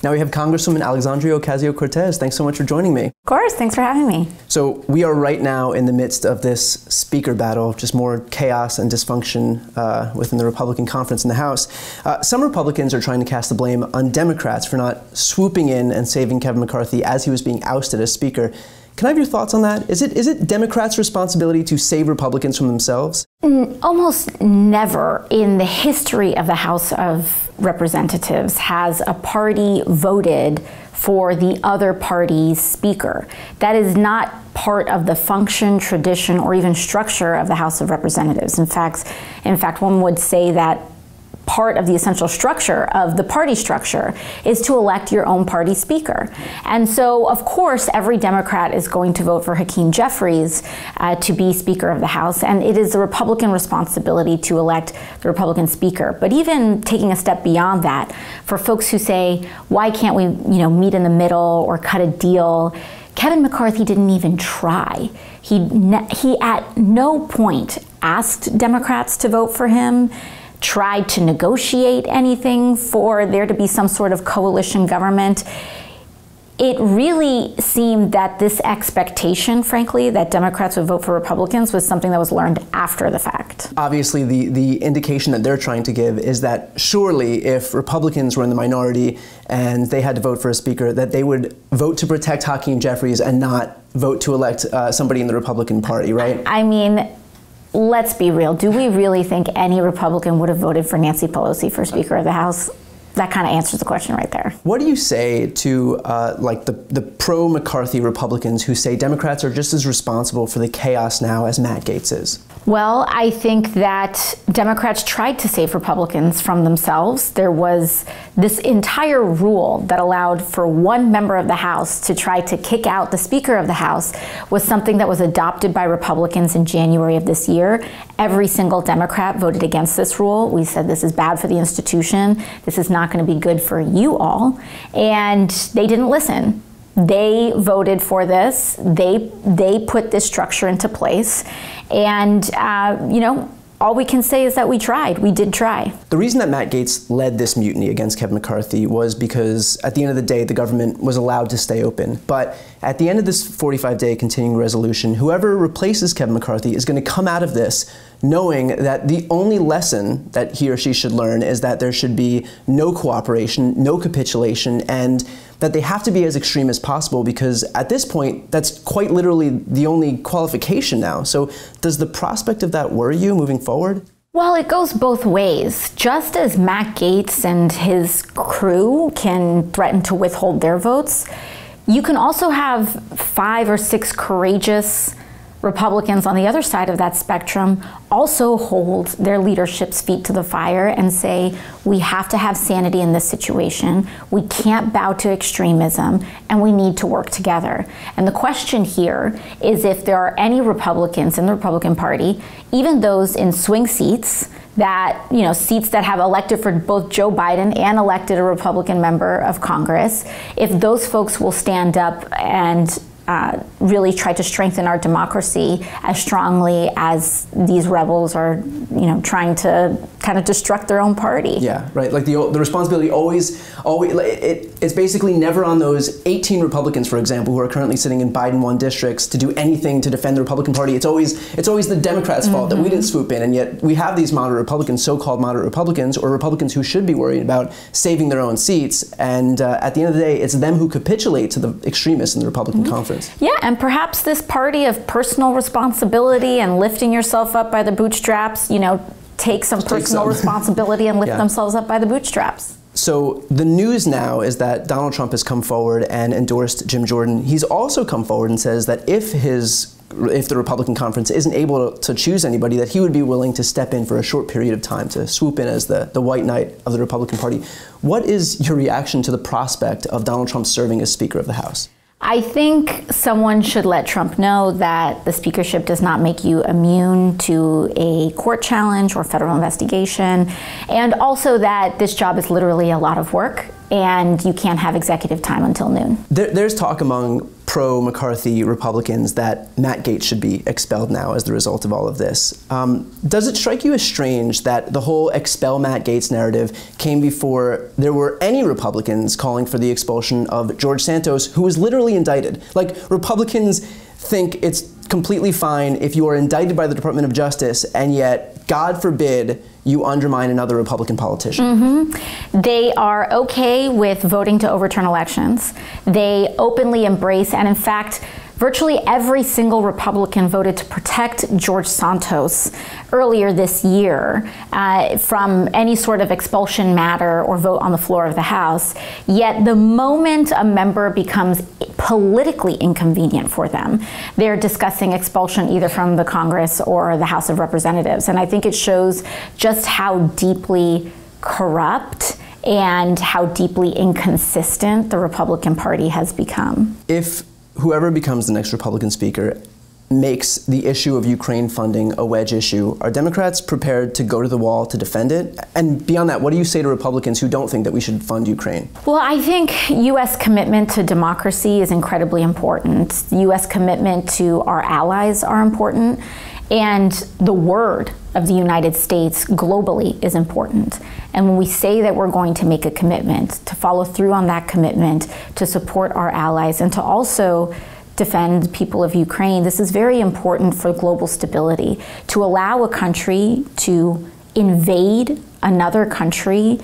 Now we have Congresswoman Alexandria Ocasio-Cortez. Thanks so much for joining me. Of course, thanks for having me. So we are right now in the midst of this speaker battle, just more chaos and dysfunction within the Republican conference in the House. Some Republicans are trying to cast the blame on Democrats for not swooping in and saving Kevin McCarthy as he was being ousted as Speaker. Can I have your thoughts on that? Is it Democrats' responsibility to save Republicans from themselves? Almost never in the history of the House of Representatives has a party voted for the other party's speaker. That is not part of the function, tradition, or even structure of the House of Representatives. In fact, one would say that part of the essential structure of the party structure is to elect your own party speaker. And so, of course, every Democrat is going to vote for Hakeem Jeffries to be Speaker of the House, and it is the Republican responsibility to elect the Republican speaker. But even taking a step beyond that, for folks who say, why can't we, meet in the middle or cut a deal? Kevin McCarthy didn't even try. He at no point asked Democrats to vote for him, tried to negotiate anything for there to be some sort of coalition government. It really seemed that this expectation, frankly, that Democrats would vote for Republicans was something that was learned after the fact. Obviously, the indication that they're trying to give is that surely if Republicans were in the minority and they had to vote for a speaker, that they would vote to protect Hakeem Jeffries and not vote to elect somebody in the Republican Party, right? I mean, let's be real. Do we really think any Republican would have voted for Nancy Pelosi for Speaker of the House? That kind of answers the question right there. What do you say to the pro-McCarthy Republicans who say Democrats are just as responsible for the chaos now as Matt Gaetz is? Well, I think that Democrats tried to save Republicans from themselves. There was this entire rule that allowed for one member of the House to try to kick out the Speaker of the House was something that was adopted by Republicans in January of this year. Every single Democrat voted against this rule. We said this is bad for the institution. This is not going to be good for you all. And they didn't listen. They voted for this. They put this structure into place. And, all we can say is that we tried. We did try. The reason that Matt Gaetz led this mutiny against Kevin McCarthy was because at the end of the day, the government was allowed to stay open. But at the end of this 45-day continuing resolution, whoever replaces Kevin McCarthy is going to come out of this knowing that the only lesson that he or she should learn is that there should be no cooperation, no capitulation, and that they have to be as extreme as possible, because at this point, that's quite literally the only qualification now. So does the prospect of that worry you moving forward? Well, it goes both ways. Just as Matt Gaetz and his crew can threaten to withhold their votes, you can also have 5 or 6 courageous Republicans on the other side of that spectrum also hold their leadership's feet to the fire and say, we have to have sanity in this situation, we can't bow to extremism, and we need to work together. And the question here is if there are any Republicans in the Republican Party, even those in swing seats, that, seats that have elected for both Joe Biden and elected a Republican member of Congress, if those folks will stand up and really try to strengthen our democracy as strongly as these rebels are, trying to kind of destruct their own party. Yeah, right. Like the responsibility always, it's basically never on those 18 Republicans, for example, who are currently sitting in Biden-won districts to do anything to defend the Republican Party. It's always the Democrats' fault that we didn't swoop in, and yet we have these moderate Republicans, so-called moderate Republicans, or Republicans who should be worried about saving their own seats. And at the end of the day, it's them who capitulate to the extremists in the Republican conference. Yeah, and perhaps this party of personal responsibility and lifting yourself up by the bootstraps, take some personal responsibility and lift themselves up by the bootstraps. So the news now is that Donald Trump has come forward and endorsed Jim Jordan. He's also come forward and says that if the Republican conference isn't able to choose anybody, that he would be willing to step in for a short period of time to swoop in as the white knight of the Republican Party. What is your reaction to the prospect of Donald Trump serving as Speaker of the House? I think someone should let Trump know that the speakership does not make you immune to a court challenge or federal investigation, and also that this job is literally a lot of work. and you can't have executive time until noon. There's talk among pro-McCarthy Republicans that Matt Gaetz should be expelled now as the result of all of this. Does it strike you as strange that the whole expel Matt Gaetz narrative came before there were any Republicans calling for the expulsion of George Santos, who was literally indicted? Like, Republicans think it's completely fine if you are indicted by the Department of Justice, and yet, God forbid, you undermine another Republican politician. They are okay with voting to overturn elections. They openly embrace, and in fact, virtually every single Republican voted to protect George Santos earlier this year from any sort of expulsion matter or vote on the floor of the House. Yet the moment a member becomes politically inconvenient for them, they're discussing expulsion either from the Congress or the House of Representatives. And I think it shows just how deeply corrupt and how deeply inconsistent the Republican Party has become. If whoever becomes the next Republican speaker makes the issue of Ukraine funding a wedge issue, are Democrats prepared to go to the wall to defend it? And beyond that, what do you say to Republicans who don't think that we should fund Ukraine? Well, I think U.S. commitment to democracy is incredibly important. U.S. commitment to our allies are important. And the word of the United States globally is important. And when we say that we're going to make a commitment, to follow through on that commitment, to support our allies, and to also defend the people of Ukraine, this is very important for global stability. To allow a country to invade another country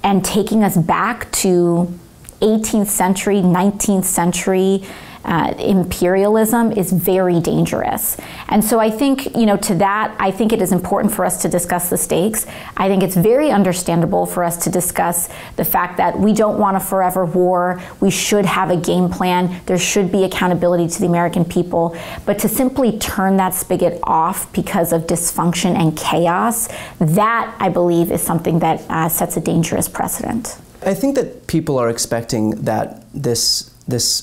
and taking us back to 18th century, 19th century imperialism is very dangerous. And so I think, to that, I think it is important for us to discuss the stakes. I think it's very understandable for us to discuss the fact that we don't want a forever war. We should have a game plan. There should be accountability to the American people. But to simply turn that spigot off because of dysfunction and chaos, that, I believe, is something that sets a dangerous precedent. I think that people are expecting that this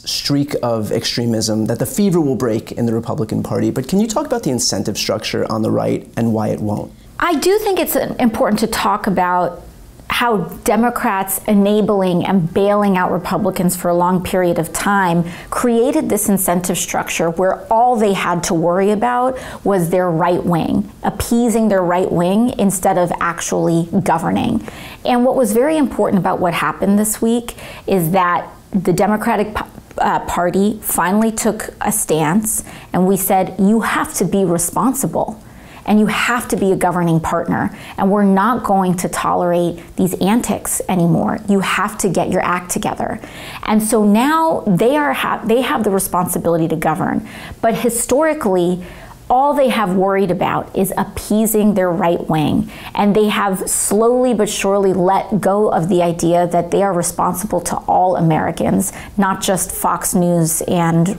streak of extremism, that the fever will break in the Republican Party. But can you talk about the incentive structure on the right and why it won't? I do think it's important to talk about how Democrats enabling and bailing out Republicans for a long period of time created this incentive structure where all they had to worry about was their right wing, appeasing their right wing instead of actually governing. And what was very important about what happened this week is that the Democratic Party finally took a stance, and we said, you have to be responsible, and you have to be a governing partner, and we're not going to tolerate these antics anymore. You have to get your act together. And so now they have the responsibility to govern, but historically, all they have worried about is appeasing their right wing. And they have slowly but surely let go of the idea that they are responsible to all Americans, not just Fox News and,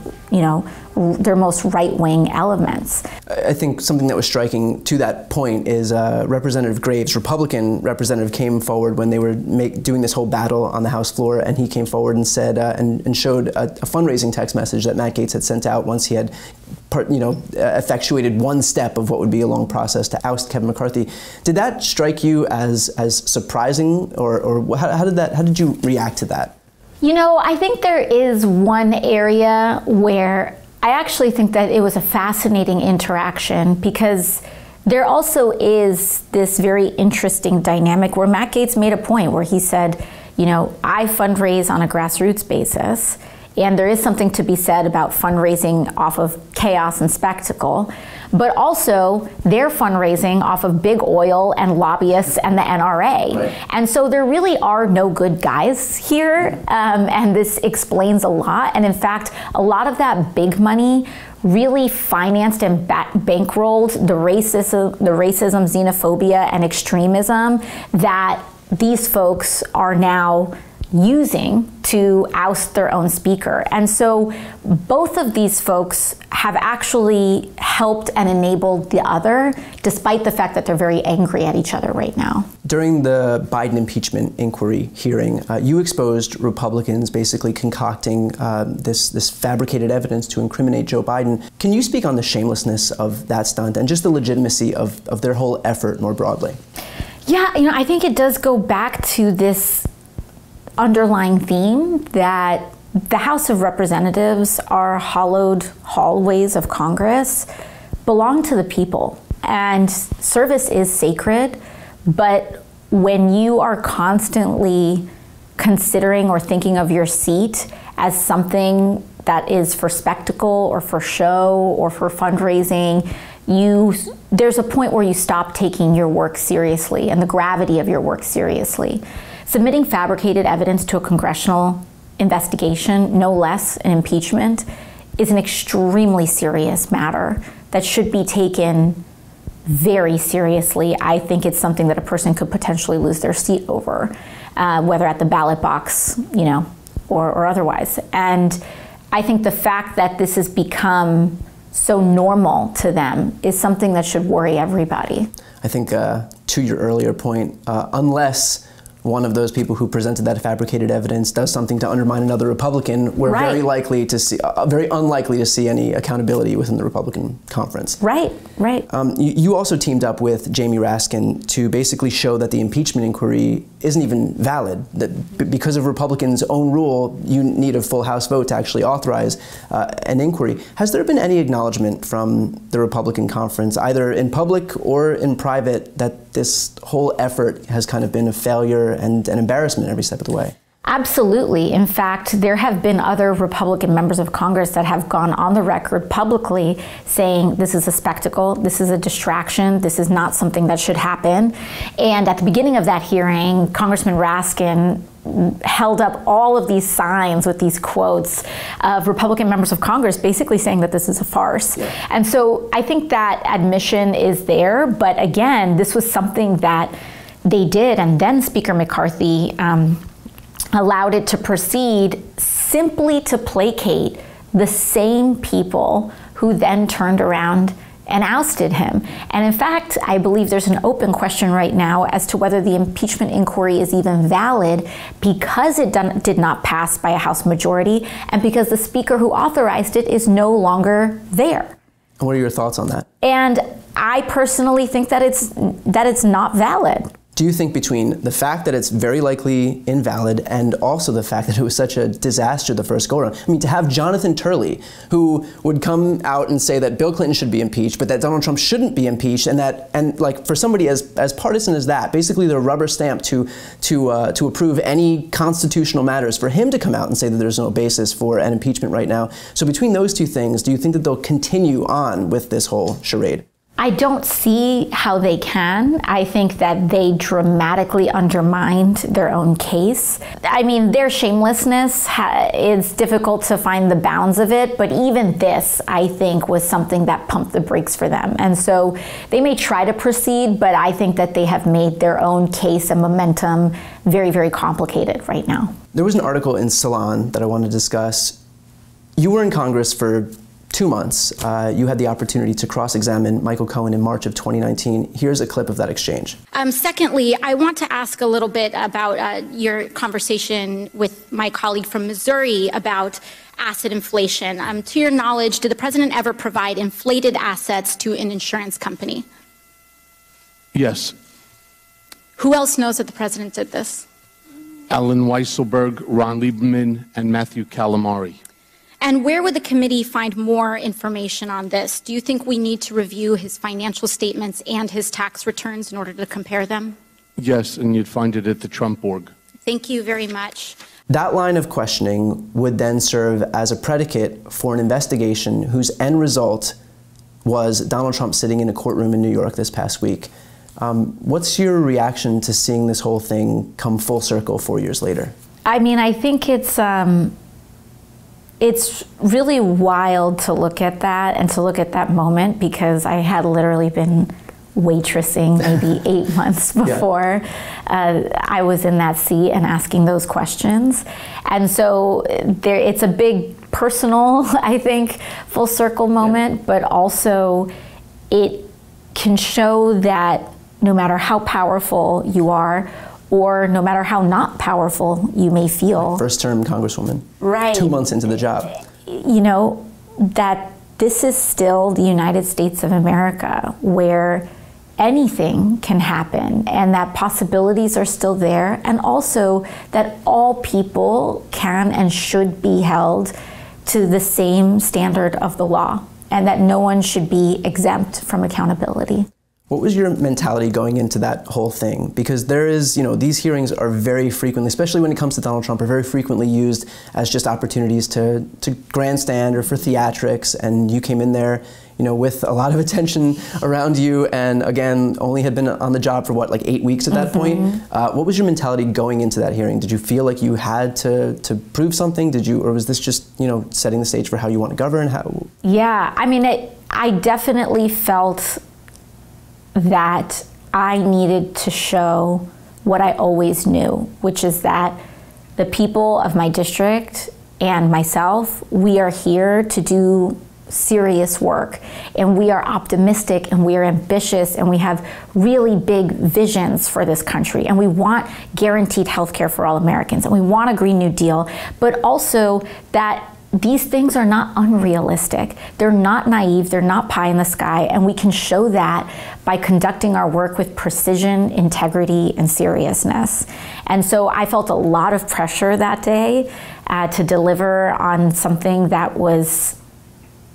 their most right-wing elements. I think something that was striking to that point is Representative Graves, Republican representative, came forward when they were doing this whole battle on the House floor, and he came forward and said and showed a fundraising text message that Matt Gaetz had sent out once he had effectuated one step of what would be a long process to oust Kevin McCarthy. Did that strike you as surprising, or how did you react to that? I think there is one area where I actually think that it was a fascinating interaction, because there also is this very interesting dynamic where Matt Gaetz made a point where he said, I fundraise on a grassroots basis, and there is something to be said about fundraising off of chaos and spectacle, but also they're fundraising off of big oil and lobbyists and the NRA. Right. And so there really are no good guys here, and this explains a lot. And in fact, a lot of that big money really financed and bankrolled the racism, xenophobia, and extremism that these folks are now using to oust their own speaker. And so both of these folks have actually helped and enabled the other, despite the fact that they're very angry at each other right now. During the Biden impeachment inquiry hearing, you exposed Republicans basically concocting this fabricated evidence to incriminate Joe Biden. Can you speak on the shamelessness of that stunt and just the legitimacy of their whole effort more broadly? Yeah, I think it does go back to this underlying theme that the House of Representatives, our hallowed hallways of Congress, belong to the people. And service is sacred, but when you are constantly considering or thinking of your seat as something that is for spectacle or for show or for fundraising, there's a point where you stop taking your work seriously and the gravity of your work seriously. Submitting fabricated evidence to a congressional investigation, no less an impeachment, is an extremely serious matter that should be taken very seriously. I think it's something that a person could potentially lose their seat over, whether at the ballot box, or otherwise. And I think the fact that this has become so normal to them is something that should worry everybody. I think to your earlier point, unless one of those people who presented that fabricated evidence does something to undermine another Republican, we're very unlikely to see any accountability within the Republican conference. Right. You also teamed up with Jamie Raskin to basically show that the impeachment inquiry isn't even valid, that because of Republicans' own rule, you need a full House vote to actually authorize an inquiry. Has there been any acknowledgement from the Republican conference, either in public or in private, that this whole effort has kind of been a failure and an embarrassment every step of the way? Absolutely. In fact, there have been other Republican members of Congress that have gone on the record publicly saying this is a spectacle, this is a distraction, this is not something that should happen. And at the beginning of that hearing, Congressman Raskin held up all of these signs with these quotes of Republican members of Congress basically saying that this is a farce. Yeah. And so I think that admission is there, but again, this was something that they did, and then Speaker McCarthy allowed it to proceed simply to placate the same people who then turned around and ousted him. And in fact, I believe there's an open question right now as to whether the impeachment inquiry is even valid because it did not pass by a House majority and because the speaker who authorized it is no longer there. And what are your thoughts on that? And I personally think that it's not valid. Do you think between the fact that it's very likely invalid and also the fact that it was such a disaster the first go-around, I mean, to have Jonathan Turley, who would come out and say that Bill Clinton should be impeached, but that Donald Trump shouldn't be impeached, and like for somebody as partisan as that, basically the rubber stamp to approve any constitutional matters, for him to come out and say that there's no basis for an impeachment right now. So between those two things, do you think that they'll continue on with this whole charade? I don't see how they can. I think that they dramatically undermined their own case. I mean, their shamelessness, it's difficult to find the bounds of it, but even this, I think, was something that pumped the brakes for them. And so they may try to proceed, but I think that they have made their own case and momentum very, very complicated right now. There was an article in Salon that I wanted to discuss. You were in Congress for 2 months. You had the opportunity to cross-examine Michael Cohen in March of 2019. Here's a clip of that exchange. Secondly, I want to ask a little bit about your conversation with my colleague from Missouri about asset inflation. To your knowledge, did the president ever provide inflated assets to an insurance company? Yes. Who else knows that the president did this? Alan Weisselberg, Ron Lieberman, and Matthew Calamari. And where would the committee find more information on this? Do you think we need to review his financial statements and his tax returns in order to compare them? Yes, and you'd find it at the Trump org. Thank you very much. That line of questioning would then serve as a predicate for an investigation whose end result was Donald Trump sitting in a courtroom in New York this past week. What's your reaction to seeing this whole thing come full circle 4 years later? I mean, I think it's really wild to look at that and to look at that moment, because I had literally been waitressing maybe 8 months before I was in that seat and asking those questions. And so it's a big personal, I think, full circle moment, but also it can show that no matter how powerful you are, or no matter how not powerful you may feel. First term Congresswoman. Right. 2 months into the job. You know, that this is still the United States of America, where anything can happen and that possibilities are still there, and also that all people can and should be held to the same standard of the law, and that no one should be exempt from accountability. What was your mentality going into that whole thing? Because there is, these hearings are very frequently, especially when it comes to Donald Trump, are very frequently used as just opportunities to grandstand or for theatrics, and you came in there with a lot of attention around you, and again, only had been on the job for what, like 8 weeks at that point? What was your mentality going into that hearing? Did you feel like you had to prove something? Or was this just, setting the stage for how you want to govern? Yeah, I mean, I definitely felt that I needed to show what I always knew, which is that the people of my district and myself, we are here to do serious work, and we are optimistic, and we are ambitious, and we have really big visions for this country, and we want guaranteed health care for all Americans, and we want a Green New Deal, but also that these things are not unrealistic. They're not naive, they're not pie in the sky, and we can show that by conducting our work with precision, integrity, and seriousness. And so I felt a lot of pressure that day to deliver on something that was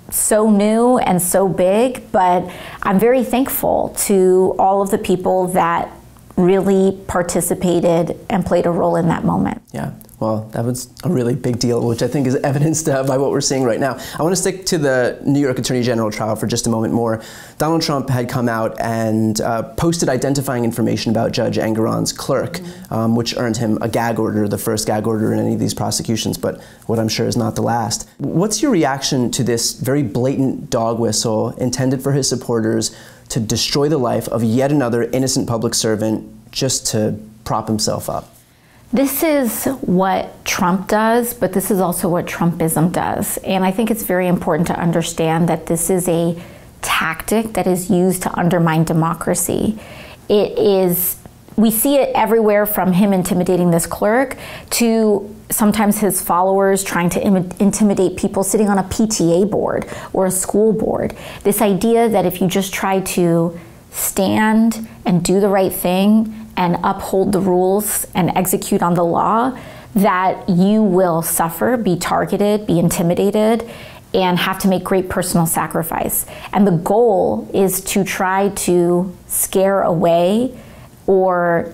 so new and so big, but I'm very thankful to all of the people that really participated and played a role in that moment. Yeah. Well, that was a really big deal, which I think is evidenced by what we're seeing right now. I want to stick to the New York Attorney General trial for just a moment more. Donald Trump had come out and posted identifying information about Judge Engoron's clerk, which earned him a gag order, the first gag order in any of these prosecutions, but what I'm sure is not the last. What's your reaction to this very blatant dog whistle intended for his supporters to destroy the life of yet another innocent public servant just to prop himself up? This is what Trump does, but this is also what Trumpism does. And I think it's very important to understand that this is a tactic that is used to undermine democracy. We see it everywhere, from him intimidating this clerk to sometimes his followers trying to intimidate people sitting on a PTA board or a school board. This idea that if you just try to stand and do the right thing and uphold the rules and execute on the law, that you will suffer, be targeted, be intimidated, and have to make great personal sacrifice. And the goal is to try to scare away or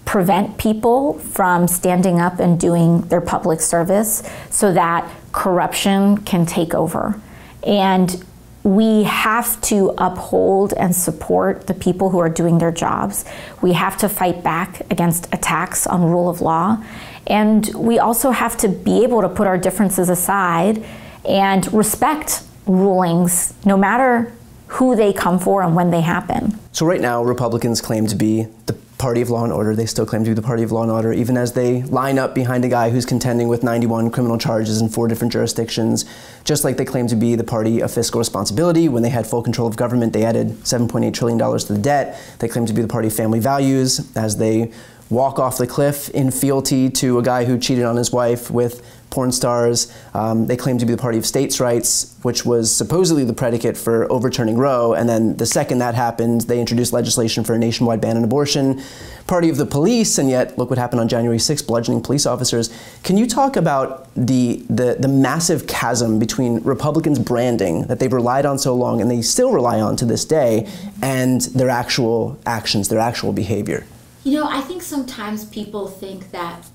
prevent people from standing up and doing their public service so that corruption can take over. And we have to uphold and support the people who are doing their jobs. We have to fight back against attacks on rule of law. And we also have to be able to put our differences aside and respect rulings, no matter who they come for and when they happen. So right now, Republicans claim to be the party of law and order. They still claim to be the party of law and order, even as they line up behind a guy who's contending with 91 criminal charges in 4 different jurisdictions. Just like they claim to be the party of fiscal responsibility. When they had full control of government, they added $7.8 trillion to the debt. They claim to be the party of family values, as they walk off the cliff in fealty to a guy who cheated on his wife with porn stars. They claim to be the party of states' rights, which was supposedly the predicate for overturning Roe, and then the second that happened, they introduced legislation for a nationwide ban on abortion. Party of the police, and yet look what happened on January 6th, bludgeoning police officers. Can you talk about the massive chasm between Republicans' branding that they've relied on so long and they still rely on to this day, and their actual actions, their actual behavior? I think sometimes people think that,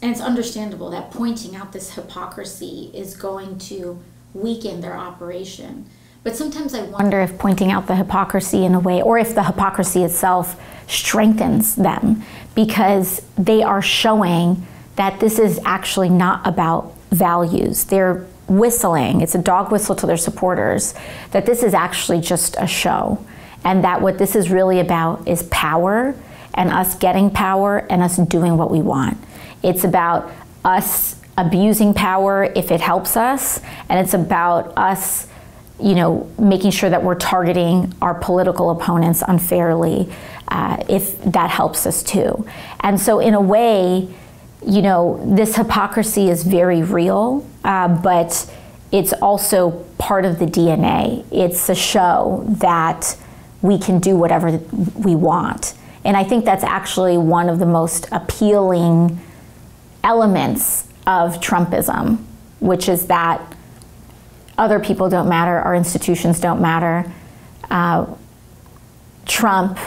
and it's understandable, that pointing out this hypocrisy is going to weaken their operation. But sometimes I wonder if pointing out the hypocrisy in a way, or if the hypocrisy itself strengthens them, because they are showing that this is actually not about values. They're whistling, it's a dog whistle to their supporters, that this is actually just a show, and that what this is really about is power, and us getting power, and us doing what we want. It's about us abusing power if it helps us, and it's about us, making sure that we're targeting our political opponents unfairly if that helps us too. And so in a way, this hypocrisy is very real, but it's also part of the DNA. It's a show that we can do whatever we want. And I think that's actually one of the most appealing elements of Trumpism, which is that other people don't matter, our institutions don't matter. Trump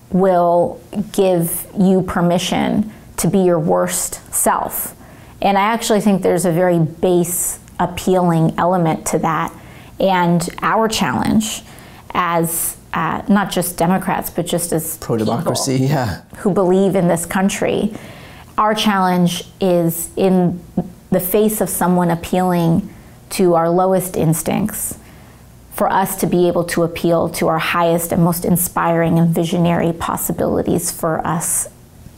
will give you permission to be your worst self. And I actually think there's a very base, appealing element to that. And our challenge as not just Democrats, but just as pro-democracy, people who believe in this country, our challenge is in the face of someone appealing to our lowest instincts, for us to be able to appeal to our highest and most inspiring and visionary possibilities for us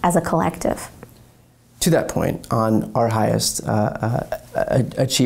as a collective. To that point, on our highest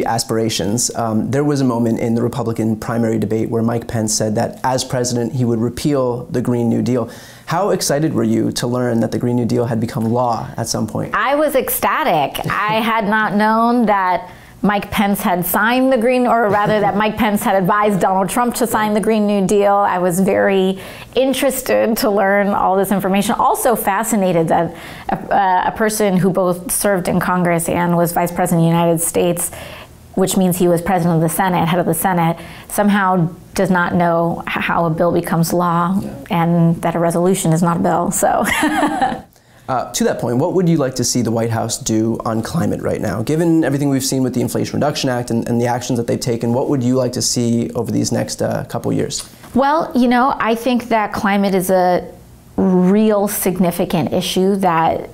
aspirations, there was a moment in the Republican primary debate where Mike Pence said that as president, he would repeal the Green New Deal. How excited were you to learn that the Green New Deal had become law at some point? I was ecstatic. I had not known that Mike Pence had signed the Green, or rather that Mike Pence had advised Donald Trump to sign the Green New Deal. I was very interested to learn all this information. Also fascinated that a person who both served in Congress and was Vice President of the United States, which means he was President of the Senate, head of the Senate, somehow does not know how a bill becomes law, and that a resolution is not a bill. So. To that point, what would you like to see the White House do on climate right now? Given everything we've seen with the Inflation Reduction Act and the actions that they've taken, what would you like to see over these next couple years? Well, you know, I think that climate is a real significant issue that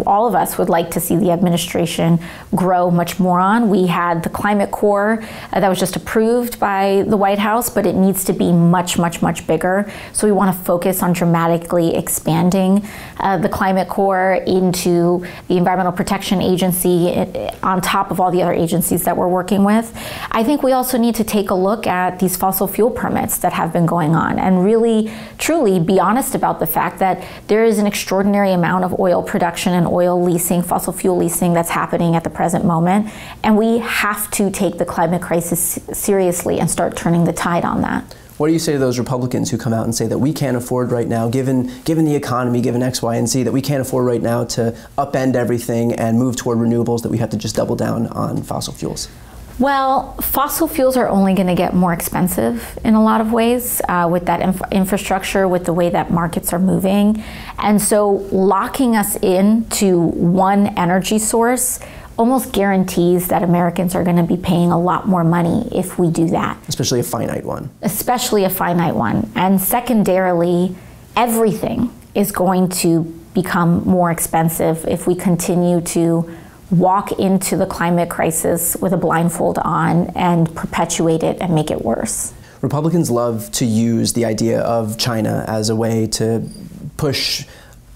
all of us would like to see the administration grow much more on. We had the Climate Corps that was just approved by the White House, but it needs to be much, much, much bigger. So we want to focus on dramatically expanding the Climate Corps into the Environmental Protection Agency on top of all the other agencies that we're working with. I think we also need to take a look at these fossil fuel permits that have been going on and really, truly be honest about the fact that there is an extraordinary amount of oil production and oil leasing, fossil fuel leasing that's happening at the present moment. And we have to take the climate crisis seriously and start turning the tide on that. What do you say to those Republicans who come out and say that we can't afford right now, given the economy, given X, Y, and Z, that we can't afford right now to upend everything and move toward renewables, that we have to just double down on fossil fuels? Well, fossil fuels are only going to get more expensive in a lot of ways with that infrastructure, with the way that markets are moving. And so locking us into one energy source almost guarantees that Americans are going to be paying a lot more money if we do that. Especially a finite one. Especially a finite one. And secondarily, everything is going to become more expensive if we continue to walk into the climate crisis with a blindfold on and perpetuate it and make it worse. Republicans love to use the idea of China as a way to push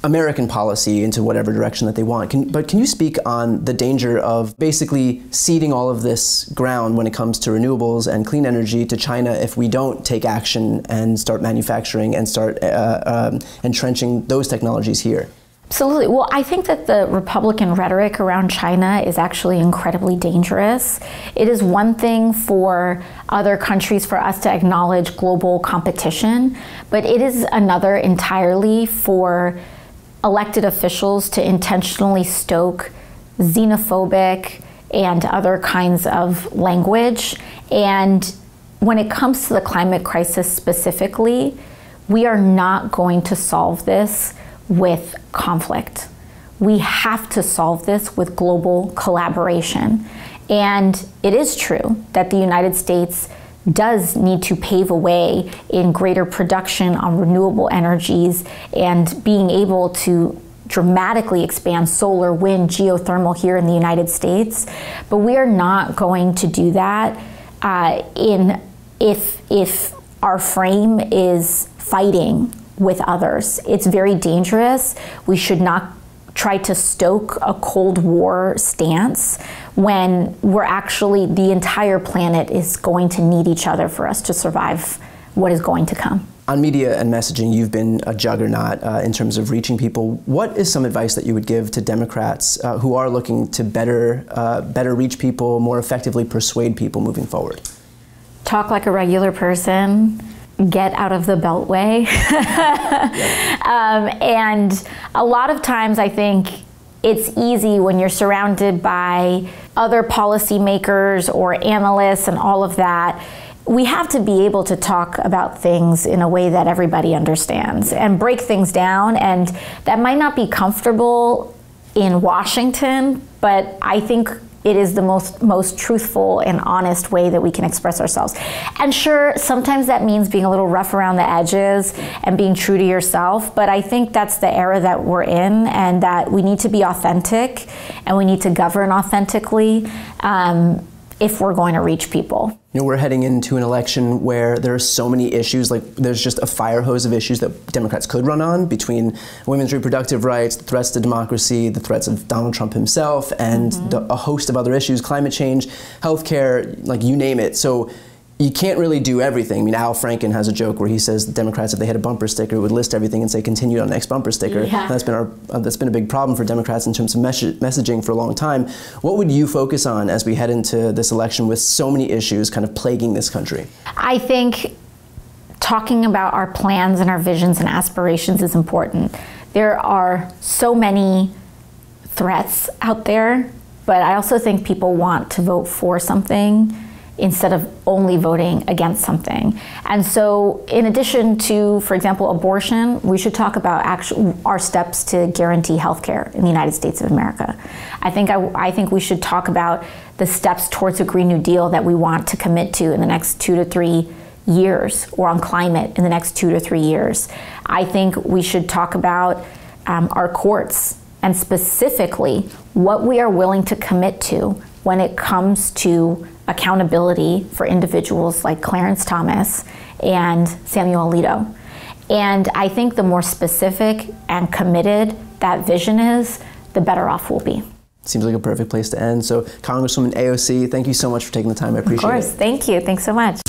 American policy into whatever direction that they want. But can you speak on the danger of basically ceding all of this ground when it comes to renewables and clean energy to China if we don't take action and start manufacturing and start entrenching those technologies here? Absolutely. Well, I think that the Republican rhetoric around China is actually incredibly dangerous. It is one thing for other countries for us to acknowledge global competition, but it is another entirely for elected officials to intentionally stoke xenophobic and other kinds of language. And when it comes to the climate crisis specifically, we are not going to solve this with conflict. We have to solve this with global collaboration. And it is true that the United States does need to pave a way in greater production on renewable energies and being able to dramatically expand solar, wind, geothermal here in the United States. But we are not going to do that if our frame is fighting with others. It's very dangerous. We should not try to stoke a Cold War stance when we're actually, the entire planet is going to need each other for us to survive what is going to come. On media and messaging, you've been a juggernaut in terms of reaching people. What is some advice that you would give to Democrats who are looking to better reach people, more effectively persuade people moving forward? Talk like a regular person. get out of the beltway. And a lot of times I think it's easy when you're surrounded by other policymakers or analysts and all of that. We have to be able to talk about things in a way that everybody understands and break things down. And that might not be comfortable in Washington, but I think it is the most truthful and honest way that we can express ourselves. And sure, sometimes that means being a little rough around the edges and being true to yourself, but I think that's the era that we're in, and that we need to be authentic and we need to govern authentically if we're going to reach people. You know, we're heading into an election where there are so many issues, like there's just a fire hose of issues that Democrats could run on, between women's reproductive rights, the threats to democracy, the threats of Donald Trump himself, and a host of other issues, climate change, healthcare, like you name it. So you can't really do everything. I mean, Al Franken has a joke where he says the Democrats, if they had a bumper sticker, would list everything and say continued on the next bumper sticker. Yeah. And that's been a big problem for Democrats in terms of messaging for a long time. What would you focus on as we head into this election with so many issues kind of plaguing this country? I think talking about our plans and our visions and aspirations is important. There are so many threats out there, but I also think people want to vote for something instead of only voting against something. And so in addition to, for example, abortion, we should talk about our steps to guarantee health care in the United States of America. I think we should talk about the steps towards a Green New Deal that we want to commit to in the next 2 to 3 years, or on climate in the next 2 to 3 years. I think we should talk about our courts, and specifically what we are willing to commit to when it comes to accountability for individuals like Clarence Thomas and Samuel Alito. And I think the more specific and committed that vision is, the better off we'll be. Seems like a perfect place to end. So Congresswoman AOC, thank you so much for taking the time. I appreciate it. Of course, thank you. Thanks so much.